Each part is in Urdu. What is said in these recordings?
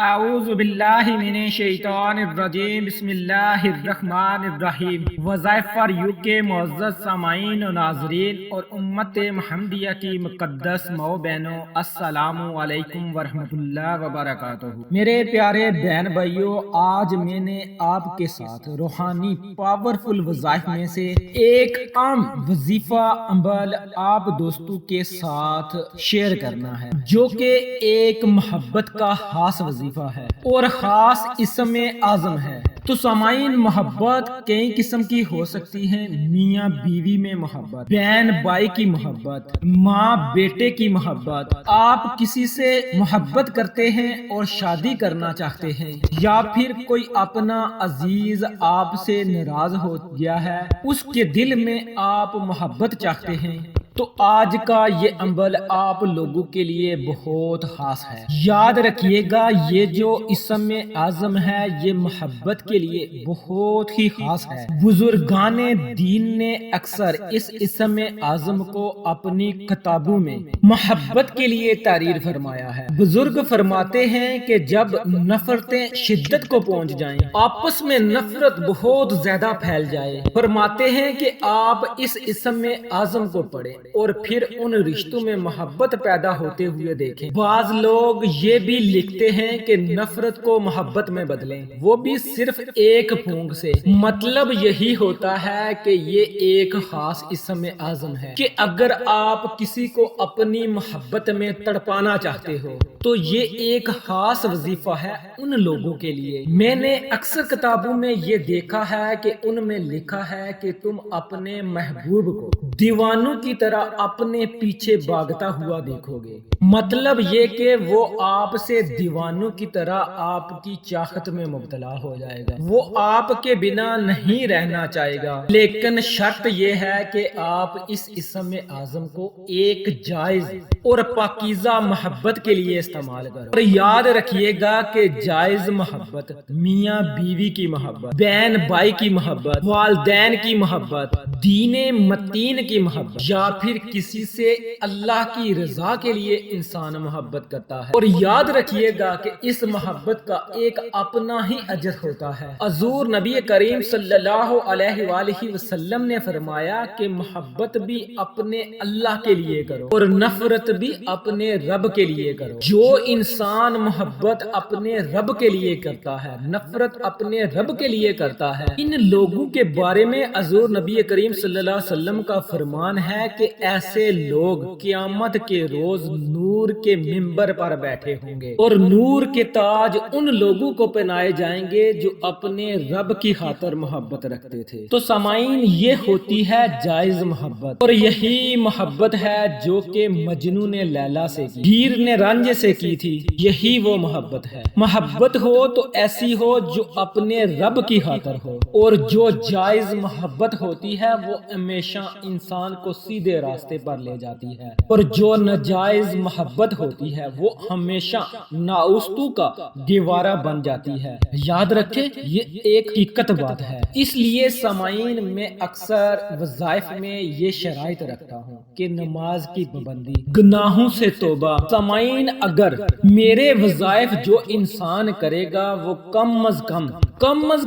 اعوذ باللہ من الشیطان الرجیم بسم اللہ الرحمن الرحیم۔ وظائف فار یو کے معزز سامعین و ناظرین اور امت محمدیہ کی مقدس ماؤ بہنوں، السلام علیکم ورحمۃ اللہ وبرکاتہ۔ میرے پیارے بہن بھائیوں، آج میں نے آپ کے ساتھ روحانی پاورفل وظائف میں سے ایک عام وظیفہ عمل آپ دوستوں کے ساتھ شیئر کرنا ہے، جو کہ ایک محبت کا خاص وظیفہ ہے اور خاص اسم اعظم ہے۔ تو سامعین، محبت کئی قسم کی ہو سکتی ہے۔ میاں بیوی میں محبت، بہن بھائی کی محبت، ماں بیٹے کی محبت، آپ کسی سے محبت کرتے ہیں اور شادی کرنا چاہتے ہیں، یا پھر کوئی اپنا عزیز آپ سے ناراض ہو گیا ہے، اس کے دل میں آپ محبت چاہتے ہیں، تو آج کا یہ عمل آپ لوگوں کے لیے بہت خاص ہے۔ یاد رکھیے گا، یہ جو اسم اعظم ہے یہ محبت کے لیے بہت ہی خاص ہے۔ بزرگان دین نے اکثر اس اسم اعظم کو اپنی کتابوں میں محبت کے لیے تعریف فرمایا ہے۔ بزرگ فرماتے ہیں کہ جب نفرتیں شدت کو پہنچ جائیں، آپس میں نفرت بہت زیادہ پھیل جائے، فرماتے ہیں کہ آپ اس اسم اعظم کو پڑھیں اور پھر ان رشتوں میں محبت پیدا ہوتے ہوئے دیکھیں۔ بعض لوگ یہ بھی لکھتے ہیں کہ نفرت کو محبت میں بدلیں، وہ بھی صرف ایک پھونک سے۔ مطلب یہی ہوتا ہے کہ یہ ایک خاص اسم اعظم ہے کہ اگر آپ کسی کو اپنی محبت میں تڑپانا چاہتے ہو تو یہ ایک خاص وظیفہ ہے ان لوگوں کے لیے۔ میں نے اکثر کتابوں میں یہ دیکھا ہے کہ ان میں لکھا ہے کہ تم اپنے محبوب کو دیوانوں کی طرح اپنے پیچھے بھاگتا ہوا دیکھو گے۔ مطلب یہ کہ وہ آپ سے دیوانوں کی طرح آپ کی چاہت میں مبتلا ہو جائے گا، وہ آپ کے بنا نہیں رہنا چاہے گا، لیکن شرط یہ ہے کہ آپ اس اسم اعظم کو ایک جائز اور پاکیزہ محبت کے لیے استعمال کرو۔ اور یاد رکھیے گا کہ جائز محبت، میاں بیوی کی محبت، بہن بھائی کی محبت، والدین کی محبت، دین متین کی محبت، یا پھر کسی سے اللہ کی رضا کے لیے انسان محبت کرتا ہے۔ اور یاد رکھیے گا کہ اس محبت کا ایک اپنا ہی اجر ہوتا ہے۔ حضور نبی کریم صلی اللہ علیہ وآلہ وسلم نے فرمایا کہ محبت بھی اپنے اللہ کے لیے کرو اور نفرت بھی اپنے رب کے لیے کرو۔ جو انسان محبت اپنے رب کے لیے کرتا ہے، نفرت اپنے رب کے لیے کرتا ہے، ان لوگوں کے بارے میں حضور نبی کریم صلی اللہ علیہ وسلم کا فرمان ہے کہ ایسے لوگ قیامت کے روز نور کے منبر پر بیٹھے ہوں گے اور نور کے تاج ان لوگوں کو پہنائے جائیں گے جو اپنے رب کی خاطر محبت رکھتے تھے۔ تو سامعین، یہ ہوتی ہے جائز محبت، اور یہی محبت ہے جو کہ مجنوں نے لیلا سے کی، ہیر نے رانجھے سے کی تھی۔ یہی وہ محبت ہے۔ محبت ہو تو ایسی ہو جو اپنے رب کی خاطر ہو، اور جو جائز محبت ہوتی ہے وہ ہمیشہ انسان کو سیدھے راستے پر لے جاتی ہے، اور جو ناجائز محبت ہوتی ہے وہ ہمیشہ نااستوں کا دیوارہ بن جاتی ہے۔ یاد رکھیں، یہ ایک حقیقت بات ہے۔ اس لیے سامعین، میں اکثر وظائف میں یہ شرائط رکھتا ہوں کہ نماز کی پابندی، گناہوں سے توبہ۔ سامعین، اگر میرے وظائف جو انسان کرے گا وہ کم از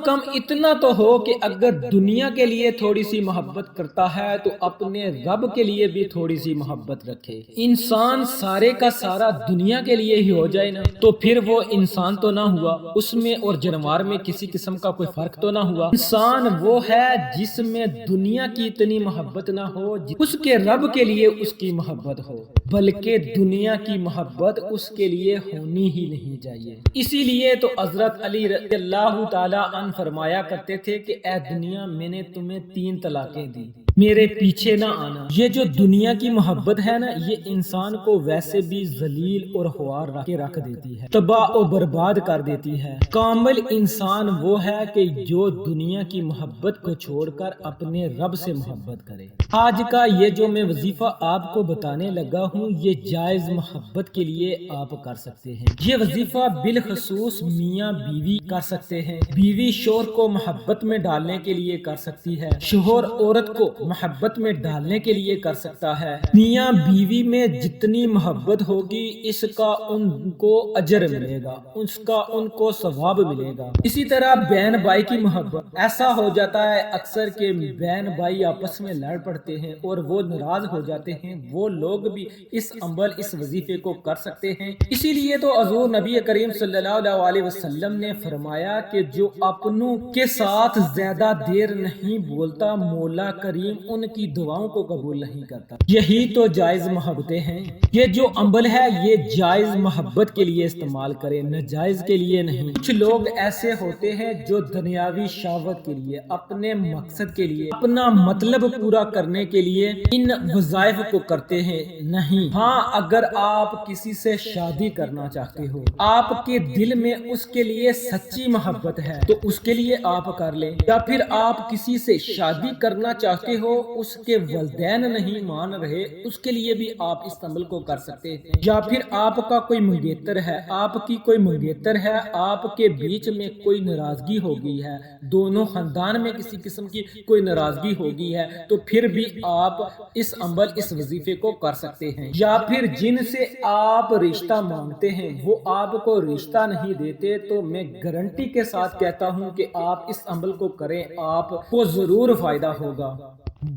کم اتنا تو ہو کہ اگر دنیا کے لیے تھوڑی سی محبت کرتا ہے تو اپنے رب کے لیے بھی تھوڑی سی محبت رکھے۔ انسان سارے کا سارا دنیا کے لیے ہی ہو جائے نا تو پھر وہ انسان تو نہ ہوا، اس میں اور جانور میں کسی قسم کا کوئی فرق تو نہ ہوا۔ انسان وہ ہے جس میں دنیا کی اتنی محبت نہ ہو اس کے رب کے لیے اس کی محبت ہو، بلکہ دنیا کی محبت اس کے لیے ہونی ہی نہیں چاہیے۔ اسی لیے تو حضرت علی رضی اللہ تعالی عنہ فرمایا کرتے تھے کہ اے دنیا، میں نے تمہیں 3 طلاقیں دی، میرے پیچھے نہ آنا۔ یہ جو دنیا کی محبت ہے نا، یہ انسان کو ویسے بھی ذلیل اور خوار رکھ دیتی ہے، تباہ و برباد کر دیتی ہے۔ کامل انسان وہ ہے کہ جو دنیا کی محبت کو چھوڑ کر اپنے رب سے محبت کرے۔ آج کا یہ جو میں وظیفہ آپ کو بتانے لگا ہوں، یہ جائز محبت کے لیے آپ کر سکتے ہیں۔ یہ وظیفہ بالخصوص میاں بیوی کر سکتے ہیں، بیوی شوہر کو محبت میں ڈالنے کے لیے کر سکتی ہے، شوہر عورت کو محبت میں ڈالنے کے لیے کر سکتا ہے۔ میاں بیوی میں جتنی محبت ہوگی اس کا ان کو اجر ملے گا، اس کا ان کو ثواب ملے گا۔ اسی طرح بہن بھائی کی محبت، ایسا ہو جاتا ہے اکثر کہ بہن بھائی آپس میں لڑ پڑتے ہیں اور وہ ناراض ہو جاتے ہیں، وہ لوگ بھی اس عمل اس وظیفے کو کر سکتے ہیں۔ اسی لیے تو حضور نبی کریم صلی اللہ علیہ وسلم نے فرمایا کہ جو اپنوں کے ساتھ زیادہ دیر نہیں بولتا مولا کریم ان کی دعاؤں کو قبول نہیں کرتا۔ یہی تو جائز محبتیں ہیں۔ یہ جو عمل ہے یہ جائز محبت کے لیے استعمال کریں، ناجائز کے لیے نہیں۔ کچھ لوگ ایسے ہوتے ہیں جو دنیاوی شہوت کے لیے، اپنے مقصد کے لیے، اپنا مطلب پورا کرنے کے لیے ان وظائف کو کرتے ہیں۔ نہیں، ہاں اگر آپ کسی سے شادی کرنا چاہتے ہو، آپ کے دل میں اس کے لیے سچی محبت ہے تو اس کے لیے آپ کر لیں، یا پھر آپ کسی سے شادی کرنا چاہتے ہو، اس کے والدین نہیں مان رہے، اس کے لیے بھی آپ اس عمل کو کر سکتے ہیں۔ یا پھر آپ کا کوئی منگیتر ہے، آپ کی کوئی منگیتر ہے، آپ کے بیچ میں کوئی ناراضگی ہو گئی ہے، دونوں خاندان میں کسی قسم کی کوئی ناراضگی ہو گئی ہے، تو پھر بھی آپ اس عمل اس وظیفے کو کر سکتے ہیں۔ یا پھر جن سے آپ رشتہ مانگتے ہیں وہ آپ کو رشتہ نہیں دیتے، تو میں گارنٹی کے ساتھ کہتا ہوں کہ آپ اس عمل کو کریں، آپ کو ضرور فائدہ ہوگا۔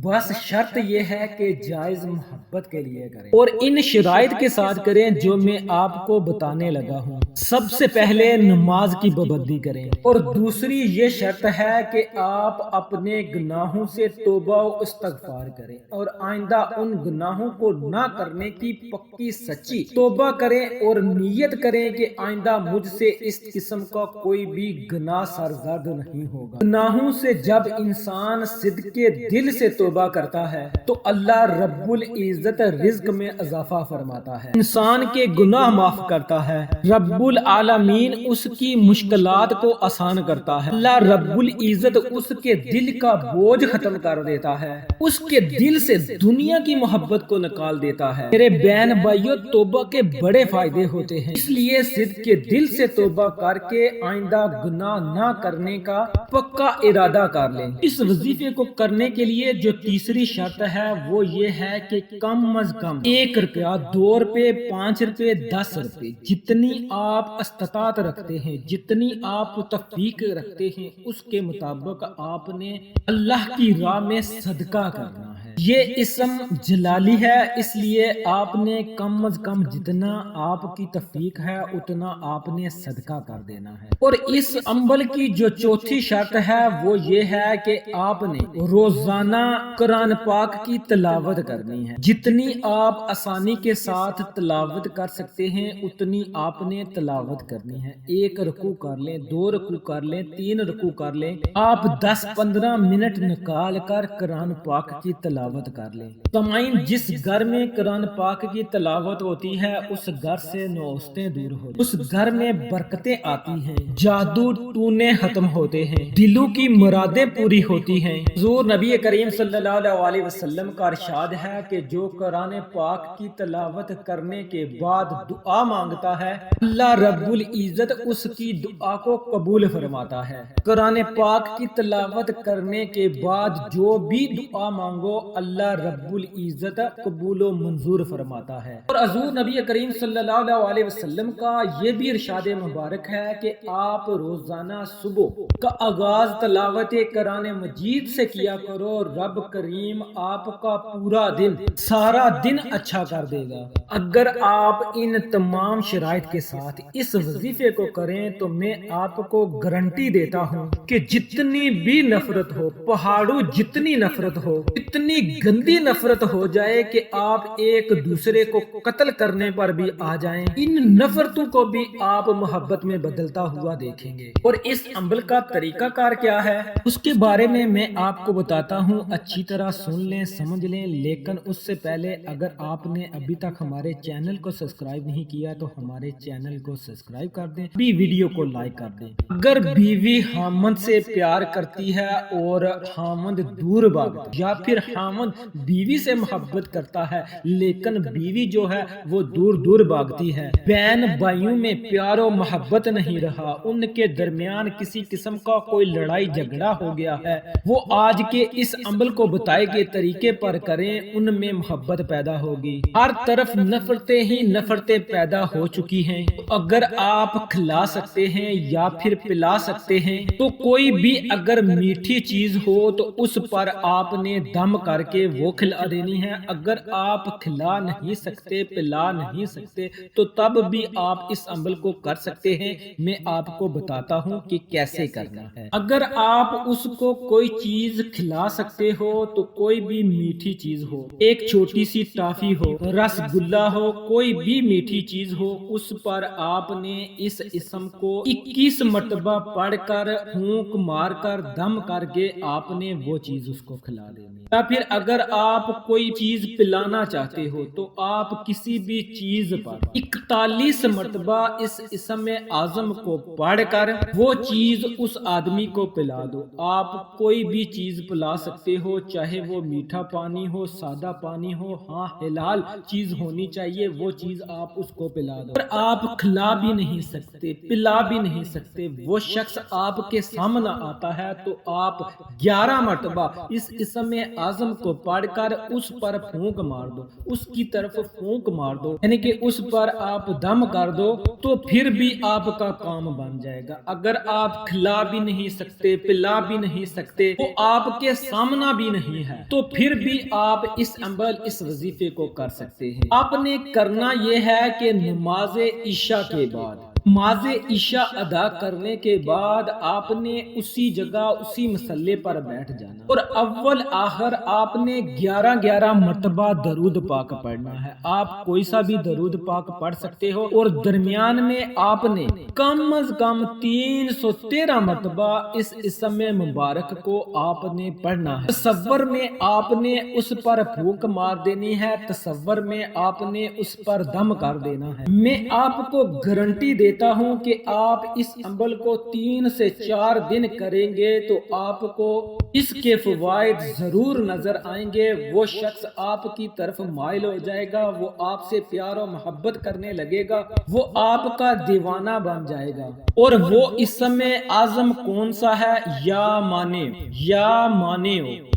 بس شرط یہ ہے کہ جائز محبت کے لیے کریں اور ان شرائط کے ساتھ کریں جو میں آپ کو بتانے لگا ہوں۔ سب سے پہلے نماز کی پابندی کریں، اور دوسری یہ شرط ہے کہ آپ اپنے گناہوں سے توبہ و استغفار کریں اور آئندہ ان گناہوں کو نہ کرنے کی پکی سچی توبہ کریں اور نیت کریں کہ آئندہ مجھ سے اس قسم کا کوئی بھی گناہ سرزد نہیں ہوگا۔ گناہوں سے جب انسان صدق دل سے توبہ کرتا ہے تو اللہ رب العزت رزق میں اضافہ فرماتا ہے، انسان کے گناہ معاف کرتا ہے، رب العالمین اس کی مشکلات کو آسان کرتا ہے، اللہ رب العزت اس کے دل کا بوجھ ختم کر دیتا ہے، اس کے دل سے دنیا کی محبت کو نکال دیتا ہے۔ میرے بہن بھائیوں، توبہ کے بڑے فائدے ہوتے ہیں، اس لیے صدق کے دل سے توبہ کر کے آئندہ گناہ نہ کرنے کا پکا ارادہ کر لیں۔ اس وظیفے کو کرنے کے لیے جو تیسری شرط ہے وہ یہ ہے کہ کم از کم 1 روپیہ، 2 روپے، 5 روپے، 10 روپے، جتنی آپ استطاعت رکھتے ہیں، جتنی آپ توفیق رکھتے ہیں، اس کے مطابق آپ نے اللہ کی راہ میں صدقہ کرنا ہے۔ یہ اسم جلالی ہے، اس لیے آپ نے کم از کم جتنا آپ کی توفیق ہے اتنا آپ نے صدقہ کر دینا ہے۔ اور اس عمل کی جو چوتھی شرط ہے وہ یہ ہے کہ آپ نے روزانہ قرآن پاک کی تلاوت کرنی ہے۔ جتنی آپ آسانی کے ساتھ تلاوت کر سکتے ہیں اتنی آپ نے تلاوت کرنی ہے۔ 1 رکوع کر لیں، 2 رکوع کر لیں، 3 رکوع کر لیں، آپ 10-15 منٹ نکال کر قرآن پاک کی تلاوت کر لیں۔ سامعین، جس گھر میں قرآن پاک کی تلاوت ہوتی ہے اس گھر سے نوستیں دور ہوتی ہیں، اس گھر میں برکتیں آتی ہیں، جادو ٹونے ختم ہوتے ہیں، دلوں کی مرادیں پوری ہوتی ہیں۔ حضور نبی کریم صلی اللہ علیہ وسلم کا ارشاد ہے کہ جو قرآن پاک کی تلاوت کرنے کے بعد دعا مانگتا ہے اللہ رب العزت اس کی دعا کو قبول فرماتا ہے۔ قرآن پاک کی تلاوت کرنے کے بعد جو بھی دعا مانگو اللہ رب العزت قبول و منظور فرماتا ہے۔ اور حضور نبی کریم صلی اللہ علیہ وسلم کا یہ بھی ارشاد مبارک ہے کہ آپ روزانہ صبح کا آغاز تلاوت قرآن مجید سے کیا کرو، رب کریم آپ کا پورا دن، سارا دن اچھا کر دے گا۔ اگر آپ ان تمام شرائط کے ساتھ اس وظیفے کو کریں تو میں آپ کو گارنٹی دیتا ہوں کہ جتنی بھی نفرت ہو، پہاڑوں جتنی نفرت ہو، اتنی گندی نفرت ہو جائے کہ آپ ایک دوسرے کو قتل کرنے پر بھی آ جائیں، ان نفرتوں کو بھی آپ محبت میں بدلتا ہوا دیکھیں گے۔ اور اس عمل کا طریقہ کار کیا ہے اس کے بارے میں آپ کو بتاتا ہوں، اچھی طرح سن لیں، سمجھ لیں، لیکن اس سے پہلے اگر آپ نے ابھی تک ہمارے چینل کو سبسکرائب نہیں کیا تو ہمارے چینل کو سبسکرائب کر دیں، بھی ویڈیو کو لائک کر دیں۔ اگر بیوی خامند سے پیار کرتی ہے اور خامند دور بھاگتا ہے، یا پھر خامند خاوند بیوی سے محبت کرتا ہے لیکن بیوی جو ہے وہ دور دور بھاگتی ہے، بہن بھائیوں میں پیار و محبت نہیں رہا، ان کے درمیان کسی قسم کا کوئی لڑائی جھگڑا ہو گیا ہے، وہ آج کے اس عمل کو بتائے گئے طریقے پر کریں، ان میں محبت پیدا ہوگی۔ ہر طرف نفرتیں ہی نفرتیں پیدا ہو چکی ہیں، اگر آپ کھلا سکتے ہیں یا پھر پلا سکتے ہیں تو کوئی بھی اگر میٹھی چیز ہو تو اس پر آپ نے دم کر کے وہ کھلا دینی ہے، اگر آپ کھلا نہیں سکتے پلا نہیں سکتے تو تب بھی آپ اس عمل کو کر سکتے ہیں، میں آپ کو بتاتا ہوں کہ کیسے کرنا ہے۔ اگر آپ اس کو کوئی چیز کھلا سکتے ہو تو کوئی بھی میٹھی چیز ہو، ایک چھوٹی سی ٹافی ہو، رس گلہ ہو، کوئی بھی میٹھی چیز ہو، اس پر آپ نے اس اسم کو 21 مرتبہ پڑھ کر پھونک مار کر دم کر کے آپ نے وہ چیز اس کو کھلا دینی۔ یا پھر اگر آپ کوئی چیز پلانا چاہتے ہو تو آپ کسی بھی چیز پر 41 مرتبہ اس اسم اعظم کو پڑھ کر وہ چیز اس آدمی کو پلا دو۔ آپ کوئی بھی چیز پلا سکتے ہو، چاہے وہ میٹھا پانی ہو، سادہ پانی ہو، ہاں حلال چیز ہونی چاہیے، وہ چیز آپ اس کو پلا دو۔ اور آپ کھلا بھی نہیں سکتے پلا بھی نہیں سکتے، وہ شخص آپ کے سامنے آتا ہے تو آپ 11 مرتبہ اس اسم اعظم کو پڑھ کر اس پر پھونک مار دو، اس کی طرف پھونک مار دو، یعنی کہ اس پر آپ دم کر دو، تو پھر بھی آپ کا کام بن جائے گا۔ اگر آپ کھلا بھی نہیں سکتے پلا بھی نہیں سکتے، وہ آپ کے سامنا بھی نہیں ہے، تو پھر بھی آپ اس عمل اس وظیفے کو کر سکتے ہیں۔ آپ نے کرنا یہ ہے کہ نماز عشاء کے بعد نماز عشاء ادا کرنے کے بعد آپ نے اسی جگہ اسی مسلے پر بیٹھ جانا اور اول آخر آپ نے 11 مرتبہ درود پاک پڑھنا ہے۔ آپ کوئی سا بھی درود پاک پڑھ سکتے ہو اور درمیان میں آپ نے کم از کم 313 مرتبہ اس اسم مبارک کو آپ نے پڑھنا ہے۔ تصور میں آپ نے اس پر پھونک مار دینی ہے، تصور میں آپ نے اس پر دم کر دینا ہے۔ میں آپ کو گارنٹی دیتا ہوں کہ آپ اس عمل کو 3 سے 4 دن کریں گے تو آپ کو اس کے فوائد ضرور نظر آئیں گے، وہ شخص آپ کی طرف مائل ہو جائے گا، وہ آپ سے پیار و محبت کرنے لگے گا، وہ آپ کا دیوانہ بن جائے گا۔ اور وہ اسم اعظم کون سا ہے؟ یا مانع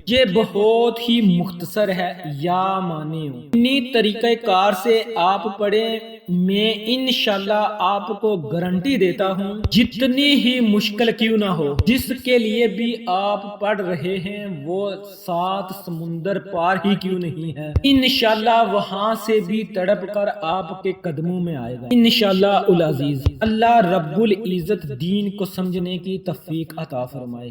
یہ بہت ہی مختصر ہے، یا مانع۔ انہی طریقہ کار سے آپ پڑھیں، میں انشاءاللہ آپ کو گارنٹی دیتا ہوں جتنی ہی مشکل کیوں نہ ہو، جس کے لیے بھی آپ پڑھ رہے ہیں وہ 7 سمندر پار ہی کیوں نہیں ہے، انشاءاللہ وہاں سے بھی تڑپ کر آپ کے قدموں میں آئے گا انشاءاللہ العزیز۔ اللہ رب العزت دین کو سمجھنے کی توفیق عطا فرمائے۔